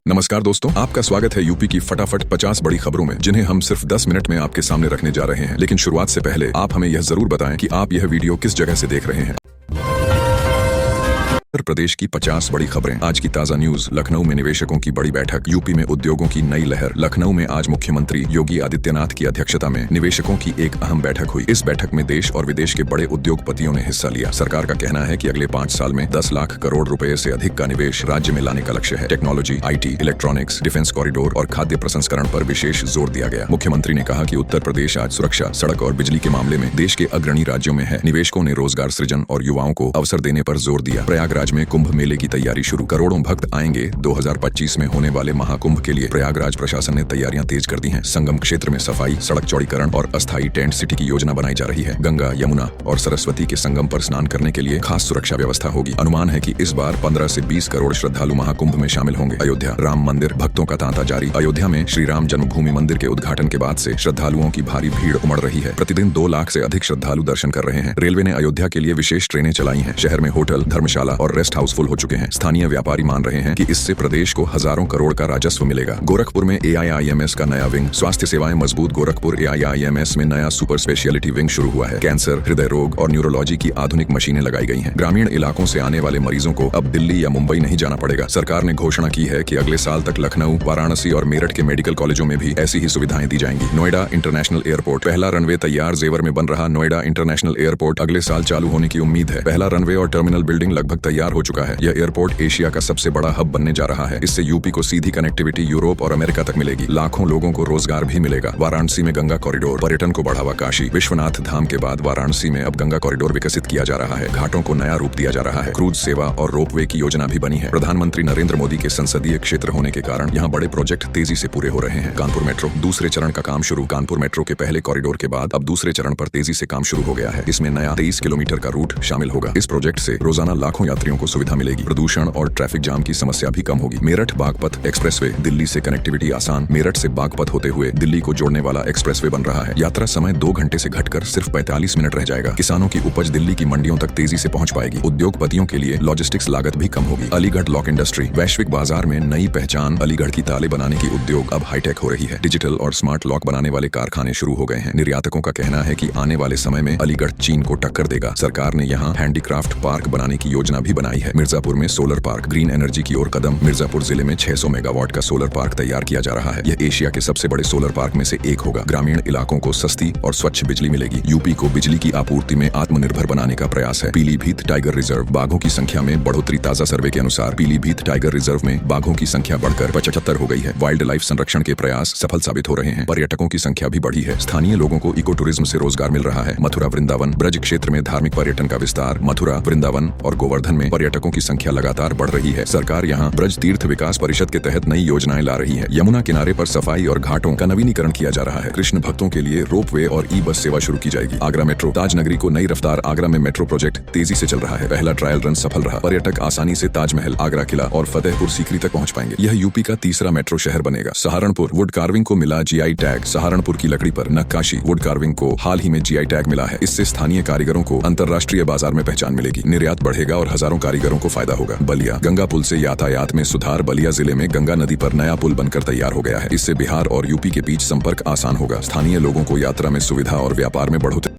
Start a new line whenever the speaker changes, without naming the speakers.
नमस्कार दोस्तों, आपका स्वागत है यूपी की फटाफट 50 बड़ी खबरों में, जिन्हें हम सिर्फ 10 मिनट में आपके सामने रखने जा रहे हैं। लेकिन शुरुआत से पहले आप हमें यह जरूर बताएं कि आप यह वीडियो किस जगह से देख रहे हैं। उत्तर प्रदेश की 50 बड़ी खबरें। आज की ताजा न्यूज। लखनऊ में निवेशकों की बड़ी बैठक, यूपी में उद्योगों की नई लहर। लखनऊ में आज मुख्यमंत्री योगी आदित्यनाथ की अध्यक्षता में निवेशकों की एक अहम बैठक हुई। इस बैठक में देश और विदेश के बड़े उद्योगपतियों ने हिस्सा लिया। सरकार का कहना है कि अगले 5 साल में 10 लाख करोड़ रुपए से अधिक का निवेश राज्य में लाने का लक्ष्य है। Technology, IT, electronics, defence corridor और खाद्य प्रसंस्करण पर विशेष जोर दिया गया। मुख्यमंत्री ने कहा कि उत्तर प्रदेश आज सुरक्षा, सड़क और बिजली के मामले में देश के अग्रणी राज्यों में है। निवेशकों ने रोजगार सृजन और युवाओं को अवसर देने पर जोर दिया। प्रयागराज में कुंभ मेले की तैयारी शुरू, करोड़ों भक्त आएंगे। 2025 में होने वाले महाकुंभ के लिए प्रयागराज प्रशासन ने तैयारियां तेज कर दी हैं। संगम क्षेत्र में सफाई, सड़क चौड़ीकरण और अस्थायी टेंट सिटी की योजना बनाई जा रही है। गंगा, यमुना और सरस्वती के संगम पर स्नान करने के लिए खास सुरक्षा व्यवस्था होगी। अनुमान है कि इस बार 15 से 20 करोड़ श्रद्धालु महाकुंभ में शामिल होंगे। अयोध्या, राम मंदिर, भक्तों का तांता जारी। अयोध्या में श्री राम जन्मभूमि मंदिर के उद्घाटन के बाद से श्रद्धालुओं की भारी भीड़ उमड़ रही है। प्रतिदिन 2 लाख से अधिक श्रद्धालु दर्शन कर रहे हैं। रेलवे ने अयोध्या के लिए विशेष ट्रेनें चलाई हैं। शहर में होटल, धर्मशाला और रेस्ट हाउस फुल हो चुके हैं। स्थानीय व्यापारी मान रहे हैं कि इससे प्रदेश को हजारों करोड़ का राजस्व मिलेगा। गोरखपुर में AIIMS का नया विंग, स्वास्थ्य सेवाएं मजबूत। गोरखपुर AIIMS में नया सुपर स्पेशलिटी विंग शुरू हुआ है। कैंसर, हृदय रोग और न्यूरोलॉजी की आधुनिक मशीनें लगाई गई हैं। ग्रामीण इलाकों से आने वाले मरीजों को अब दिल्ली या मुंबई नहीं जाना पड़ेगा। सरकार ने घोषणा की है कि अगले साल तक लखनऊ, वाराणसी और मेरठ के मेडिकल कॉलेजों में भी ऐसी ही सुविधाएं दी जाएंगी। नोएडा इंटरनेशनल एयरपोर्ट, पहला रनवे तैयार। जेवर में बन रहा नोएडा इंटरनेशनल एयरपोर्ट अगले साल चालू होने की उम्मीद है। पहला रनवे और टर्मिनल बिल्डिंग लगभग तैयार हो चुका है। यह एयरपोर्ट एशिया का सबसे बड़ा हब बनने जा रहा है। इससे यूपी को सीधी कनेक्टिविटी यूरोप और अमेरिका तक मिलेगी। लाखों लोगों को रोजगार भी मिलेगा। वाराणसी में गंगा कॉरिडोर, पर्यटन को बढ़ावा। काशी विश्वनाथ धाम के बाद वाराणसी में अब गंगा कॉरिडोर विकसित किया जा रहा है। घाटों को नया रूप दिया जा रहा है। क्रूज सेवा और रोपवे की योजना भी बनी है। प्रधानमंत्री नरेंद्र मोदी के संसदीय क्षेत्र होने के कारण यहाँ बड़े प्रोजेक्ट तेजी से पूरे हो रहे हैं। कानपुर मेट्रो, दूसरे चरण का काम शुरू। कानपुर मेट्रो के पहले कॉरिडोर के बाद अब दूसरे चरण पर तेजी से काम शुरू हो गया है। इसमें नया 23 किलोमीटर का रूट शामिल होगा। इस प्रोजेक्ट से रोजाना लाखों यात्रियों को सुविधा मिलेगी। प्रदूषण और ट्रैफिक जाम की समस्या भी कम होगी। मेरठ बागपत एक्सप्रेसवे, दिल्ली से कनेक्टिविटी आसान। मेरठ से बागपत होते हुए दिल्ली को जोड़ने वाला एक्सप्रेसवे बन रहा है। यात्रा समय 2 घंटे से घटकर सिर्फ 45 मिनट रह जाएगा। किसानों की उपज दिल्ली की मंडियों तक तेजी से पहुंच पाएगी। उद्योगपतियों के लिए लॉजिस्टिक्स लागत भी कम होगी। अलीगढ़ लॉक इंडस्ट्री, वैश्विक बाजार में नई पहचान। अलीगढ़ की ताले बनाने की उद्योग अब हाईटेक हो रही है। डिजिटल और स्मार्ट लॉक बनाने वाले कारखाने शुरू हो गए हैं। निर्यातकों का कहना है कि आने वाले समय में अलीगढ़ चीन को टक्कर देगा। सरकार ने यहाँ हैंडीक्राफ्ट पार्क बनाने की योजना भी बनाई है। मिर्जापुर में सोलर पार्क, ग्रीन एनर्जी की ओर कदम। मिर्जापुर जिले में 600 मेगावाट का सोलर पार्क तैयार किया जा रहा है। यह एशिया के सबसे बड़े सोलर पार्क में से एक होगा। ग्रामीण इलाकों को सस्ती और स्वच्छ बिजली मिलेगी। यूपी को बिजली की आपूर्ति में आत्मनिर्भर बनाने का प्रयास है। पीलीभीत टाइगर रिजर्व, बाघों की संख्या में बढ़ोतरी। ताजा सर्वे के अनुसार पीलीभीत टाइगर रिजर्व में बाघों की संख्या बढ़कर 75 हो गई है। वाइल्ड लाइफ संरक्षण के प्रयास सफल साबित हो रहे हैं। पर्यटकों की संख्या भी बढ़ी है। स्थानीय लोगों को इको टूरिज्म से रोजगार मिल रहा है। मथुरा वृंदावन, ब्रज क्षेत्र में धार्मिक पर्यटन का विस्तार। मथुरा, वृंदावन और गोवर्धन में पर्यटकों की संख्या लगातार बढ़ रही है। सरकार यहाँ ब्रज तीर्थ विकास परिषद के तहत नई योजनाएं ला रही है। यमुना किनारे पर सफाई और घाटों का नवीनीकरण किया जा रहा है। कृष्ण भक्तों के लिए रोपवे और ई-बस सेवा शुरू की जाएगी। आगरा मेट्रो, ताजनगरी को नई रफ्तार। आगरा में मेट्रो प्रोजेक्ट तेजी से चल रहा है। पहला ट्रायल रन सफल रहा। पर्यटक आसानी से ताजमहल, आगरा किला और फतेहपुर सीकरी तक पहुंच पाएंगे। यह यूपी का तीसरा मेट्रो शहर बनेगा। सहारनपुर, वुड कार्विंग को मिला GI टैग। सहारनपुर की लकड़ी पर नक्काशी, वुड कार्विंग को हाल ही में GI टैग मिला है। इससे स्थानीय कारीगरों को अंतर्राष्ट्रीय बाजार में पहचान मिलेगी। निर्यात बढ़ेगा और हजारों कारीगरों को फायदा होगा। बलिया, गंगा पुल से यातायात में सुधार। बलिया जिले में गंगा नदी पर नया पुल बनकर तैयार हो गया है। इससे बिहार और यूपी के बीच संपर्क आसान होगा। स्थानीय लोगों को यात्रा में सुविधा और व्यापार में बढ़ोतरी